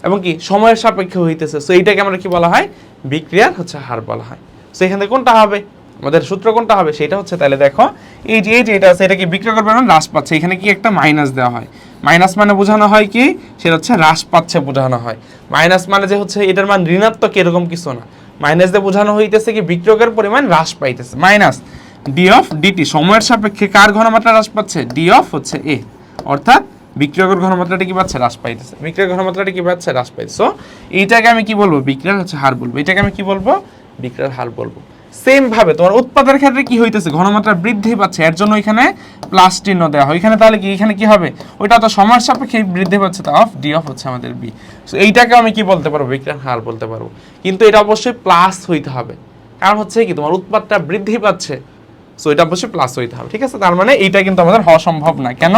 এবং কি সময়ের সাপেক্ষে হইতেছে। সো এইটাকে আমরা কি বলা হয়, বিক্রিয়ার হচ্ছে হার বলা হয়। সো এখান থেকে কোনটা হবে, আমাদের সূত্র কোনটা হবে, সেটা হচ্ছে, তাহলে দেখো এই যে এটা আছে, এটা কি বিক্রিয়কের পরিমাণ হ্রাস পাচ্ছে, এখানে কি একটা মাইনাস দেওয়া হয়। মাইনাস মানে বোঝানো হয় কি, সেটা হচ্ছে হ্রাস পাচ্ছে বোঝানো হয়। মাইনাস মানে যে হচ্ছে এটার মান ঋণাত্মক এরকম কিছু না, মাইনাস দিয়ে বোঝানো হইতেছে কি বিক্রিয়কের পরিমাণ হ্রাস পাইতেছে। মাইনাস ডি অফ ডিটি, সময়ের সাপেক্ষে কার ঘনমাত্রা হ্রাস পাচ্ছে, ডি অফ হচ্ছে এ, অর্থাৎ বিক্রিয়কের ঘনমাত্রাটা কি পাচ্ছে, হ্রাস পাইতেছে। বিক্রিয়কের ঘনমাত্রাটা কি পাচ্ছে, হ্রাস পাইতেছে। সো এইটাকে আমি কি বলবো, বিক্রিয়ার হচ্ছে হার বলবো। এটাকে আমি কি বলবো, বিক্রিয়ার হার বলবো। সেম ভাবে তোমার উৎপাদের ক্ষেত্রে কি হইতেছে, ঘনমাত্রা বৃদ্ধি পাচ্ছে, এর জন্য এখানে প্লাস চিহ্ন দেওয়া হয়। এখানে তাহলে কি, এখানে কি হবে, ওইটা তো সময়ের সাপেক্ষে বৃদ্ধি পাচ্ছে, তা অফ ডি অফ হচ্ছে আমাদের বি। সো এইটাকে আমি কি বলতে পারবো, বিক্রিয়ার হার বলতে পারবো। কিন্তু এটা অবশ্যই প্লাস হইতে হবে, কারণ হচ্ছে কি তোমার উৎপাদটা বৃদ্ধি পাচ্ছে, সো এটা অবশ্যই প্লাস হইতে হবে। ঠিক আছে, তার মানে এইটা কিন্তু আমাদের হওয়া সম্ভব না, কেন,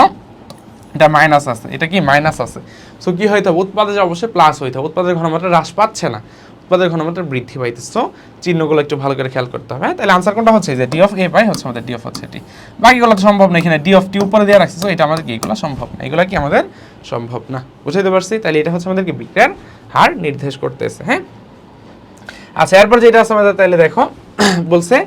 এটা মাইনাস আছে, এটা কি মাইনাস আছে। সো কি হইতে হবে, উৎপাদে অবশ্যই প্লাস হইতে হবে, উৎপাদের ঘনমাত্রা হ্রাস পাচ্ছে না, উৎপাদের ঘনমাত্রা বৃদ্ধি পাইতেছে। সো চিহ্নগুলো একটু ভালো করে খেয়াল করতে হবে। তাহলে আনসার কোনটা হচ্ছে, যে ডি অফ এ পাই হচ্ছে আমাদের ডি অফ হচ্ছে এটি। বাকিগুলো তো সম্ভব না, এখানে ডি অফ টি উপরে দিয়ে রাখছে, সো এটা আমাদের কি, এগুলো সম্ভব না, এগুলো কি আমাদের সম্ভব না। বুঝাইতে পারছি, তাহলে এটা হচ্ছে আমাদেরকে বিক্রিয়ার হার নির্দেশ করতেছে। হ্যাঁ, আচ্ছা, এরপর যেটা আছে আমাদের, তাহলে দেখো বলছে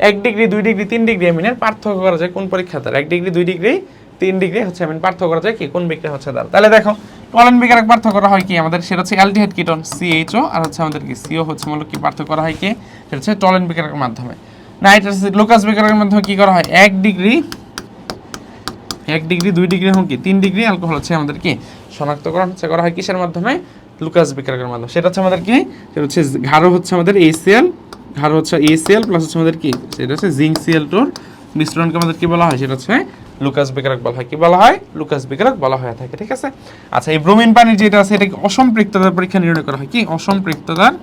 1 ডিগ্রি 2 ডিগ্রি 3 ডিগ্রি অ্যামিনের পার্থক্য করা যায় কোন পরীক্ষা দ্বারা। 1 ডিগ্রি 2 ডিগ্রি 3 ডিগ্রি হচ্ছে অ্যামিন পার্থক্য করা যায় কি, কোন বিক্রিয়া হচ্ছে দ্বারা। তাহলে দেখো টলেন বিক্রিয়া পার্থক্য করা হয় কি আমাদের, সেটা হচ্ছে অ্যালডিহাইড কিটোন CHO, আর হচ্ছে আমাদের কি CO হচ্ছে মূলত কি পার্থক্য করা হয় কি, সেটা হচ্ছে টলেন বিক্রিয়ার মাধ্যমে। নাইট্রাস অ্যাসিড লুকাস বিক্রিয়ার মাধ্যমে কি করা হয়, 1 ডিগ্রি 2 ডিগ্রি এবং কি 3 ডিগ্রি অ্যালকোহল হচ্ছে আমাদের কি শনাক্তকরণ হচ্ছে করা হয় কিসের মাধ্যমে, লুকাস বিক্রিয়ার মাধ্যমে। সেটা হচ্ছে আমাদের কি, সেটা হচ্ছে ঘাড়ো হচ্ছে আমাদের ACl, ঘাড়ো হচ্ছে ACl প্লাস হচ্ছে আমাদের কি, সেটা হচ্ছে জিঙ্ক Cl2 মিশ্রণকে আমাদের কি বলা হয়, সেটা হচ্ছে লুকাস বিক্রিয়ক বলা হয়। কি বলা হয়, লুকাস বিক্রিয়ক বলা হয়ে থাকে। ঠিক আছে। আচ্ছা, এই ব্রোমিন পানির যেটা আছে, এটাকে অসম্পৃক্ততার পরীক্ষা নির্ণয় করা হয় কি, অসম্পৃক্ততার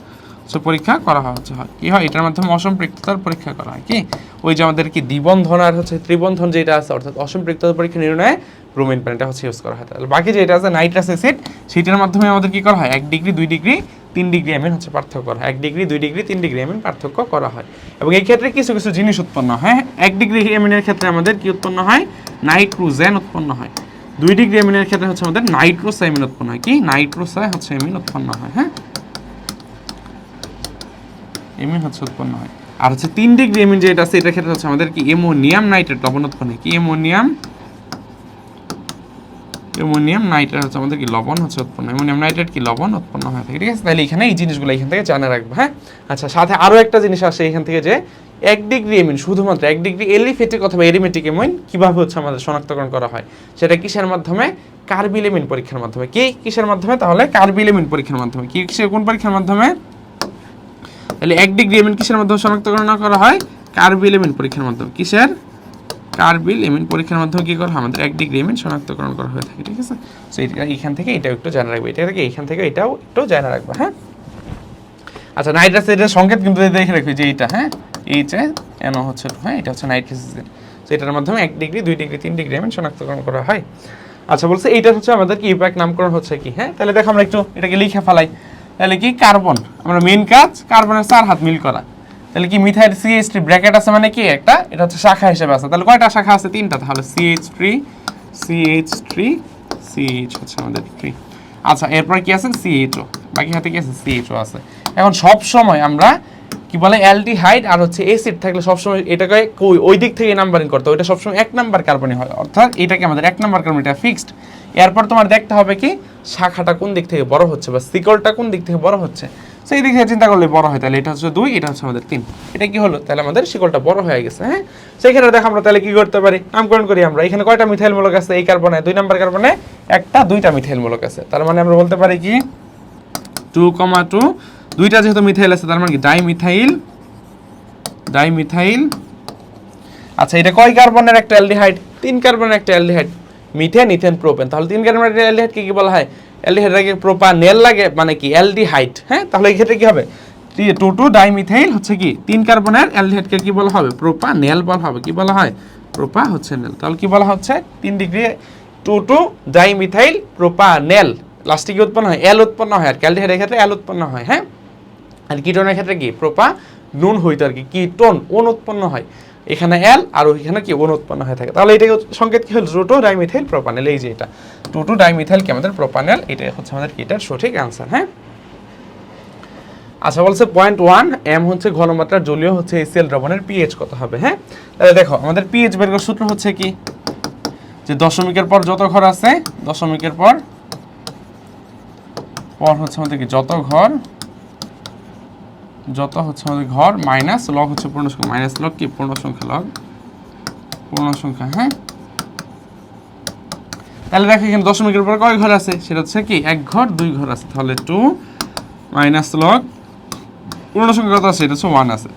পরীক্ষা করা হচ্ছে হয় কি হয়, এটার মাধ্যমে অসম্পৃক্ততার পরীক্ষা করা হয় কি, ওই যে আমাদের কি দ্বিবন্ধন আর হচ্ছে ত্রিবন্ধন যেটা আছে, অর্থাৎ অসম্পৃক্ততার পরীক্ষা নির্ণয়ে ব্রোমিন পানিটা হচ্ছে ইউজ করা হয়। তাহলে বাকি যেটা আছে নাইট্রাস অ্যাসিড, সেটার মাধ্যমে আমাদের কি করা হয়, 1 ডিগ্রি 2 ডিগ্রি 3 ডিগ্রি অ্যামিন হচ্ছে পার্থক্য করা হয়, 1 ডিগ্রি 2 ডিগ্রি 3 ডিগ্রি অ্যামিন পার্থক্য করা হয়। এবং এই ক্ষেত্রে কিছু কিছু জিনিস উৎপন্ন হয়। 1 ডিগ্রি অ্যামিনের ক্ষেত্রে আমাদের কি উৎপন্ন হয়, নাইট্রোজেন উৎপন্ন হয়। 2 ডিগ্রি অ্যামিনের ক্ষেত্রে হচ্ছে আমাদের নাইট্রোসাইমিন উৎপন্ন হয় কি, নাইট্রোসাই হচ্ছে অ্যামিন উৎপন্ন হয়। হ্যাঁ, এমিন হচ্ছে উৎপন্ন হয়। আর হচ্ছে 3 ডিগ্রি এমিন যেটা আছে এটার ক্ষেত্রে হচ্ছে আমাদের কি অ্যামোনিয়াম নাইট্রেট লবণ উৎপন্ন হয়। কি অ্যামোনিয়াম নাইট্রেট হচ্ছে আমাদের কি লবণ হচ্ছে উৎপন্ন, অ্যামোনিয়াম নাইট্রেট কি লবণ উৎপন্ন হয় থাকে, ঠিক আছে। তাহলে এখানে এই জিনিসগুলো এখান থেকে জানা রাখবো, হ্যাঁ। আচ্ছা, সাথে আরো একটা জিনিস আসে এখান থেকে যে 1 ডিগ্রি এমিন, শুধুমাত্র 1 ডিগ্রি এলিফেটিক অথবা এরিমেটিক এমিন কিভাবে হচ্ছে আমাদের শনাক্তকরণ করা হয়, সেটা কিসের মাধ্যমে? কার্বিল এমিন পরীক্ষার মাধ্যমে। কি কিসের মাধ্যমে? তাহলে কার্বিল এমিন পরীক্ষার মাধ্যমে। কি কোন পরীক্ষার মাধ্যমে? তাহলে 1 ডিগ্রি এমিন কিসের মাধ্যমে শনাক্তকরণ করা হয়? কার্বিল এমিন পরীক্ষার মাধ্যমে। কিসের? কার্বিল এমিন পরীক্ষার মাধ্যমে কি করা হয়? আমাদের 1 ডিগ্রি এমিন শনাক্তকরণ করা হয়ে থাকে, ঠিক আছে। সো এইখান থেকে এটাও একটু জানা রাখবে, এটা থেকে এইখান থেকে এটাও একটু জানা রাখবে, হ্যাঁ। আচ্ছা, নাইট্রাস অ্যাসিডের সংকেত কিন্তু দেখে রাখবে যে এইটা, হ্যাঁ, HNO হচ্ছে, হ্যাঁ, এটা হচ্ছে নাইট্রাস অ্যাসিড। সো এটার মাধ্যমে 1 ডিগ্রি 2 ডিগ্রি 3 ডিগ্রি এমিন শনাক্তকরণ করা হয়। আচ্ছা, বলছে এইটা হচ্ছে আমাদের কি ইউপ্যাক নামকরণ হচ্ছে কি, হ্যাঁ। তাহলে দেখো আমরা একটু এটাকে লিখে ফেলাই। তাহলে কি কার্বন, আমরা মেইন কাজ কার্বনের 4 হাত মিল করা। তাহলে কি মিথাইল CH3 ব্র্যাকেট আছে মানে কি একটা, এটা হচ্ছে শাখা হিসেবে আছে। তাহলে কয়টা শাখা আছে? 3টা। তাহলে CH3 CH হচ্ছে আমাদের 3। আচ্ছা, এরপর কি আছে? CHO, বাকি হাতে কি আছে? CHO আছে। এখন সব সময় আমরা কি বলে অ্যালডিহাইড আর হচ্ছে অ্যাসিড থাকলে সব সময় এটাকে ওই দিক থেকে নাম্বারিং করতে হয়, ওইটা সব সময় 1 নাম্বার কার্বনই হয়, অর্থাৎ এটাকে আমাদের 1 নাম্বার কার্বন, এটা ফিক্সড। এরপর তোমার দেখতে হবে কি শাখাটা কোন দিক থেকে বড় হচ্ছে বা সিকলটা কোন দিক থেকে বড় হচ্ছে। সেই দিক থেকে চিন্তা করলে বড় হয়, তাহলে এটা হচ্ছে 2, এটা হচ্ছে আমাদের 3। এটা কি হলো? তাহলে আমাদের শিকলটা বড় হয়ে গেছে, হ্যাঁ। সেখানে দেখো আমরা তাহলে কি করতে পারি, নামকরণ করি আমরা। এখানে কয়টা মিথাইল মূলক আছে? এই কার্বনে 2 নাম্বার কার্বনে 1টা 2টা মিথাইল মূলক আছে। তার মানে আমরা বলতে পারি কি 2,2, 2টা যেহেতু মিথাইল আছে তার মানে কি ডাইমিথাইল। আচ্ছা, এটা কয় কার্বনের একটা অ্যালডিহাইড? 3 কার্বনের একটা অ্যালডিহাইড, মিথেন ইথেন প্রোপেন। তাহলে 3 কার্বনের একটা অ্যালডিহাইড কি বলা হয়? অ্যালডিহাইড লাগে প্রোপানেল লাগে মানে কি অ্যালডিহাইড, হ্যাঁ। তাহলে এই ক্ষেত্রে কি হবে? 2,2 ডাইমিথাইল হচ্ছে কি 3 কার্বনের অ্যালডিহাইডকে কি বলা হবে? প্রোপানেল বলা হবে। কি বলা হয়? প্রোপা হচ্ছে নেল। তাহলে কি বলা হচ্ছে? 3 ডিগ্রি 2,2 ডাইমিথাইল প্রোপানেল। লাস্টে কি উৎপন্ন হয়? এল উৎপন্ন হয়। আর অ্যালডিহাইডের ক্ষেত্রে এল উৎপন্ন হয়, হ্যাঁ। আর কিটোনের ক্ষেত্রে কি প্রোপা নুন হইতো আর কি, কিটোন ওন উৎপন্ন হয়। এখানে এল আর ওইখানে কি ওন উৎপন্ন হয়ে থাকে। তাহলে এটা সংকেত কি হলো? 2,2 ডাইমিথাইল প্রোপানেল। এই যে এটা 2,2 ডাইমিথাইল কি আমাদের প্রোপানেল, এটা হচ্ছে আমাদের কি এটার সঠিক आंसर, হ্যাঁ। আচ্ছা, বলছে পয়েন্ট 1 m হচ্ছে ঘনমাত্রার জলীয় হচ্ছে HCl দ্রবণের pH কত হবে, হ্যাঁ। তাহলে দেখো আমাদের pH বের করার সূত্র হচ্ছে কি যে দশমিকের পর যত ঘর আছে, দশমিকের পর হচ্ছে আমাদের কি যত হচ্ছে আমাদের ঘর মাইনাস লগ হচ্ছে পূর্ণ সংখ্যা, মাইনাস লগ কি পূর্ণ সংখ্যা, লগ পূর্ণ সংখ্যা, হ্যাঁ। তাহলে দেখো এখানে দশমিকের পর কয় ঘর আছে? সেটা হচ্ছে কি 1 ঘর 2 ঘর আছে। তাহলে 2 মাইনাস লগ পূর্ণ সংখ্যা কত আছে? এটা হচ্ছে 1 আছে।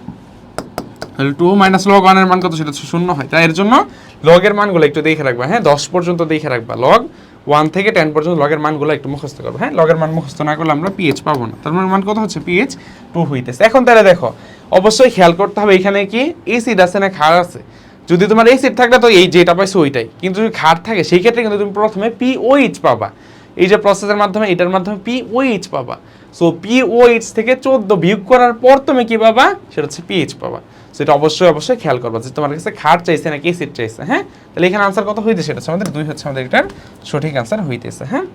তাহলে 2 মাইনাস লগ 1 এর মান কত? সেটা হচ্ছে 0 হয়। তাই এর জন্য লগের মানগুলো একটু দেখে রাখবা, হ্যাঁ। 10 পর্যন্ত দেখে রাখবা, লগ 1 থেকে 10 পর্যন্ত লগের মানগুলো একটু মুখস্থ করবে, হ্যাঁ। লগের মান মুখস্থ না করলে আমরা pH পাবো না। তার মানে মান কত হচ্ছে? pH 2 হইতেছে। এখন তাহলে দেখো অবশ্যই খেয়াল করতে হবে এখানে কি অ্যাসিড আছে না ক্ষার আছে। যদি তোমার অ্যাসিড থাকলে তো এই যেটা পাইছো ওইটাই, কিন্তু যদি ক্ষার থাকে সেই ক্ষেত্রে কিন্তু তুমি প্রথমে POH পাবা। এই যে প্রসেসের মাধ্যমে এটার মাধ্যমে POH পাবা। সো POH থেকে 14 বিয়োগ করার পর তুমি কি পাবা? সেটা হচ্ছে pH পাবা। সেটা অবশ্যই খেয়াল করবা যে তোমার কাছে ক্ষার চাইছে নাকি অ্যাসিড চাইছে, হ্যাঁ। তাহলে এখানে आंसर কত হইতেছে? সেটা হচ্ছে আমাদের 2 হচ্ছে আমাদের এটার সঠিক आंसर হইতেছে, হ্যাঁ।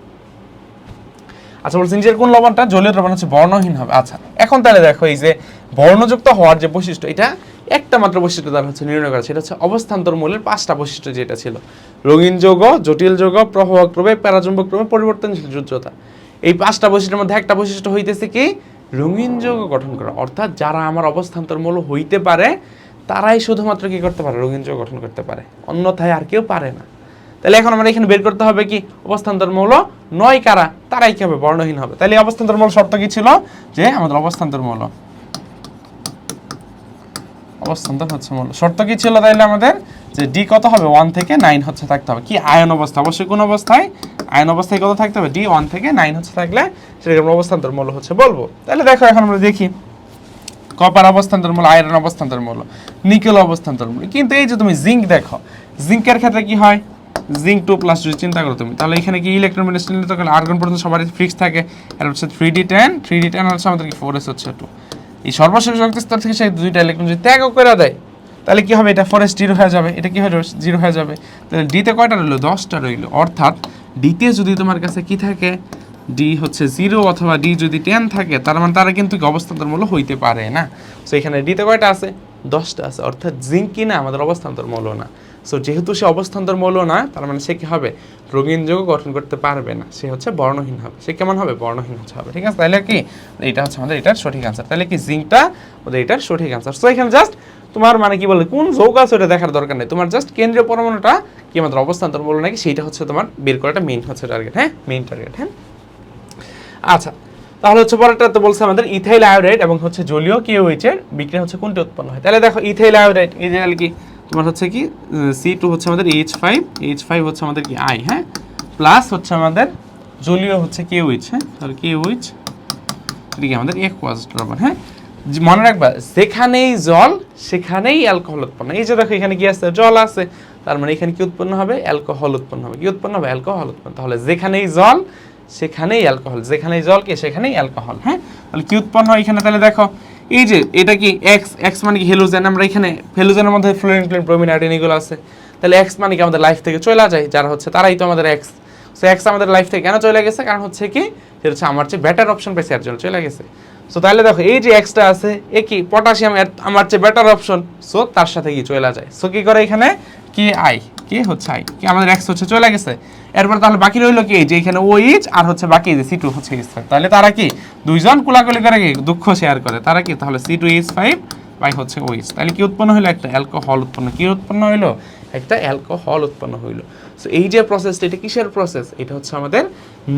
আচ্ছা, বলছেন যে কোন লবণটা জলীয় দ্রবণ হচ্ছে বর্ণহীন হবে। আচ্ছা, এখন তাহলে দেখো এই যে বর্ণযুক্ত হওয়ার যে বৈশিষ্ট্য, এটা একটা মাত্র বৈশিষ্ট্য দ্বারা হচ্ছে নির্ণয় করা, সেটা হচ্ছে অবস্থান্তর মৌলের 5টা বৈশিষ্ট্য যেটা ছিল রঙিন যৌগ, জটিল যৌগ, প্রবাহক প্রবেগ, প্যারাচুম্বক প্রবেগ, পরিবর্তনশীল যোজ্যতা। এই 5টা বৈশিষ্ট্যের মধ্যে একটা বৈশিষ্ট্য হইতেছে কি রঙিন যৌগ গঠন করা, অর্থাৎ যারা আমার অবস্থান্তর মৌল হইতে পারে তারাই শুধুমাত্র কি করতে পারে? রঙিন যৌগ গঠন করতে পারে, অন্যথায় আর কেউ পারে না। তাহলে এখন আমরা এখানে বের করতে হবে কি অবস্থান্তর মৌল নয় কারা, তারাই কি হবে? বর্ণহীন হবে। তাহলে অবস্থান্তর মৌল শর্ত কি ছিল? যে আমাদের অবস্থান্তর হচ্ছে মৌল শর্ত কি ছিল? তাইলে আমাদের যে ডি কত হবে? 1 থেকে 9 হচ্ছে থাকতে হবে। কি আয়ন অবস্থা? অবশ্যই কোন অবস্থায়? আয়ন অবস্থায় কত থাকতে হবে? ডি 1 থেকে 9 হচ্ছে থাকলে সেটাকে আমরা অবস্থান্তর মৌল হচ্ছে বলবো। তাহলে দেখো এখন আমরা দেখি কপার অবস্থান্তর মৌল, আয়রন অবস্থান্তর মৌল, নিকেল অবস্থান্তর মৌল। কিন্তু এই যে তুমি জিঙ্ক দেখো, জিঙ্কের ক্ষেত্রে কি হয়? জিঙ্ক 2+ যদি চিন্তা করো তুমি, তাহলে এখানে কি ইলেকট্রন বিন্যাস নিতে গেলে আর্গন পর্যন্ত সবার ফিক্স থাকে। আর হচ্ছে 3d10 হচ্ছে আমাদের কি 4s হচ্ছে 2। এই সর্বশেষ শক্তি স্তর থেকে সেই দুইটা ইলেকট্রন যদি ত্যাগ করে দেয় তাহলে কি হবে? এটা 4s 0 হয়ে যাবে, এটা কি হবে? 0 হয়ে যাবে। তাহলে ডিতে কয়টা রইলো? 10টা রইলো। অর্থাৎ ডিতে যদি তোমার কাছে কি থাকে ডি হচ্ছে 0 অথবা ডি যদি 10 থাকে তার মানে তারা কিন্তু অবস্থান্তর মৌল হইতে পারে না। সো এখানে ডিতে কয়টা আছে? 10টা আছে, অর্থাৎ জিঙ্ক কি না আমাদের অবস্থান্তর মৌল না। সো যেহেতু সে অবস্থান্তর মৌল না, তার মানে সে কি হবে? রঙিন যৌগ গঠন করতে পারবে না, সে হচ্ছে বর্ণহীন হবে। সে কেমন হবে? বর্ণহীন হবে। ঠিক আছে, তাহলে কি এটা হচ্ছে আমাদের এটার সঠিক আনসার। তাহলে কি জিঙ্কটা আমাদের এটার সঠিক আনসার। সো এখানে জাস্ট তোমার মানে কি বলে কোন যৌগ আছে ওটা দেখার দরকার নেই, তোমার জাস্ট কেন্দ্রীয় পরমাণুটা কি আমাদের অবস্থান্তর মৌল নাকি সেইটা হচ্ছে তোমার বের করাটা মেইন হচ্ছে টার্গেট। হ্যাঁ, মেইন টার্গেট। হ্যাঁ, আচ্ছা, তাহলে হচ্ছে পরেরটা তো বলছে আমাদের ইথাইল আয়োডাইড এবং হচ্ছে জলীয় KOH এর বিক্রিয়া হচ্ছে কোনটি উৎপন্ন হয়। তাহলে দেখো ইথাইল আয়োডাইড এই যে কি তোমার হচ্ছে কি C2 হচ্ছে আমাদের H5 হচ্ছে আমাদের কি I, হ্যাঁ, প্লাস হচ্ছে আমাদের জলীয় হচ্ছে KOH, হ্যাঁ, তাহলে KOH এদিকে আমাদের অ্যাকোয়াস দ্রবণ। হ্যাঁ, মনে রাখবা যেখানেই জল সেখানেই অ্যালকোহল উৎপন্ন। এই যে দেখো এখানে কি আছে? জল আছে, তার মানে এখানে কি উৎপন্ন হবে? অ্যালকোহল উৎপন্ন হবে। কি উৎপন্ন হবে? অ্যালকোহল উৎপন্ন। তাহলে যেখানেই জল সেখানেই অ্যালকোহল, যেখানেই জল কি সেখানেই অ্যালকোহল। হ্যাঁ, তাহলে কি উৎপন্ন হয় এখানে? তাহলে দেখো এই যে এটা কি এক্স মানে কি হ্যালোজেন, আমরা এখানে হ্যালোজেনের মধ্যে ফ্লোরিন ক্লোরিন ব্রোমিন আয়োডিন এগুলো আছে। তাহলে এক্স মানে কি আমাদের লাইফ থেকে চলে যায়, যারা হচ্ছে তারাই তো আমাদের এক্স। সো এক্স আমাদের লাইফ থেকে কেন চলে গেছে? কারণ হচ্ছে কি সেটা হচ্ছে আমার চেয়ে বেটার অপশন পেয়েছে এর জন্য চলে গেছে। সো তাহলে দেখো এই যে এক্সটা আছে এ কি পটাশিয়াম আমার চেয়ে বেটার অপশন, সো তার সাথে কি চলে যায়। সো কি করে এখানে কি আই কি হচ্ছে আই কি আমাদের এক্স হচ্ছে চলে গেছে। এরপর তাহলে বাকি রইলো কি যে এখানে OH আর হচ্ছে বাকি যে C2 হচ্ছে H5। তাহলে তারা কি দুইজন কোলাকুলি করে কি দুঃখ শেয়ার করে, তারা কি তাহলে C2H5 বাই হচ্ছে OH। তাহলে কি উৎপন্ন হলো? একটা অ্যালকোহল উৎপন্ন। কি উৎপন্ন হইলো? একটা অ্যালকোহল উৎপন্ন হইলো। সো এই যে প্রসেসটা, এটা কিসের প্রসেস? এটা হচ্ছে আমাদের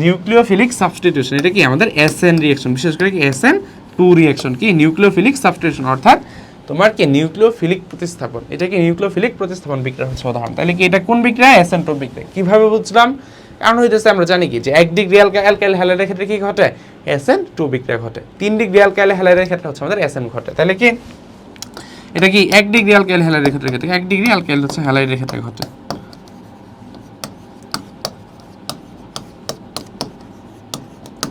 নিউক্লিওফিলিক সাবস্টিটিউশন। এটা কি আমাদের SN রিঅ্যাকশন, বিশেষ করে কি SN2 রিঅ্যাকশন, কি নিউক্লিওফিলিক সাবস্টিটিউশন, অর্থাৎ তোমার কি নিউক্লিওফিলিক প্রতিস্থাপন। এটা কি নিউক্লিওফিলিক প্রতিস্থাপন বিক্রিয়া হচ্ছে উদাহরণ। তাহলে কি এটা কোন বিক্রিয়া? SN2 বিক্রিয়া। কিভাবে বুঝলাম? কারণ হইতেছে আমরা জানি কি যে 1 ডিগ্রি অ্যালকাইল হ্যালাইডের ক্ষেত্রে কি ঘটে? SN2 বিক্রিয়া ঘটে। 3 ডিগ্রি অ্যালকাইল হ্যালাইডের ক্ষেত্রে হচ্ছে আমাদের SN ঘটে। তাহলে কি এটা কি 1 ডিগ্রি অ্যালকাইল হ্যালাইডের ক্ষেত্রে ঘটে, 1 ডিগ্রি অ্যালকাইল হচ্ছে হ্যালাইডের ক্ষেত্রে ঘটে।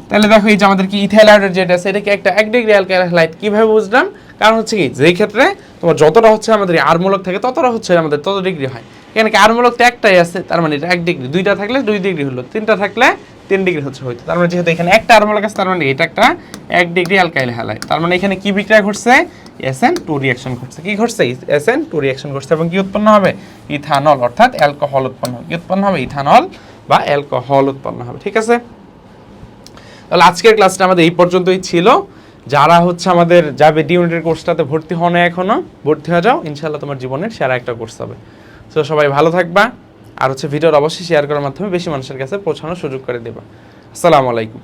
তাহলে দেখো এই যে আমাদের কি ইথাইল আয়োডাইড যেটা আছে এটা কি একটা 1 ডিগ্রি অ্যালকাইল হ্যালাইড। কিভাবে বুঝলাম? কারণ হচ্ছে কি যেই ক্ষেত্রে তোমার যতটা হচ্ছে আমাদের আর মূলক থাকে ততটা হচ্ছে আমাদের তত ডিগ্রি হয়। এখানে কি আর মূলক তো একটাই আছে, তার মানে এটা 1 ডিগ্রি, দুইটা থাকলে 2 ডিগ্রি হলো, তিনটা থাকলে 3 ডিগ্রি হচ্ছে হইতো। তার মানে যেহেতু এখানে একটা আর মূলক আছে তার মানে এটা একটা 1 ডিগ্রি অ্যালকাইল হ্যালাইড। তার মানে এখানে কি বিক্রিয়া ঘটছে? SN2 রিঅ্যাকশন ঘটছে। কি ঘটছে? SN2 রিঅ্যাকশন ঘটছে এবং কি উৎপন্ন হবে? ইথানল, অর্থাৎ অ্যালকোহল উৎপন্ন হবে। কি উৎপন্ন হবে? ইথানল বা অ্যালকোহল উৎপন্ন হবে। ঠিক আছে, তাহলে আজকের ক্লাসটা আমাদের এই পর্যন্তই ছিল। যারা হচ্ছে আমাদের যাবে ডি ইউনিটের কোর্সটাতে ভর্তি হও না এখনো, ভর্তি হয়ে যাও, ইনশাআল্লাহ তোমার জীবনের সেরা একটা কোর্স হবে। তো সবাই ভালো থাকবা, আর হচ্ছে ভিডিওর অবশ্যই শেয়ার করার মাধ্যমে বেশি মানুষের কাছে পৌঁছানোর সুযোগ করে দেবা। আসসালামু আলাইকুম।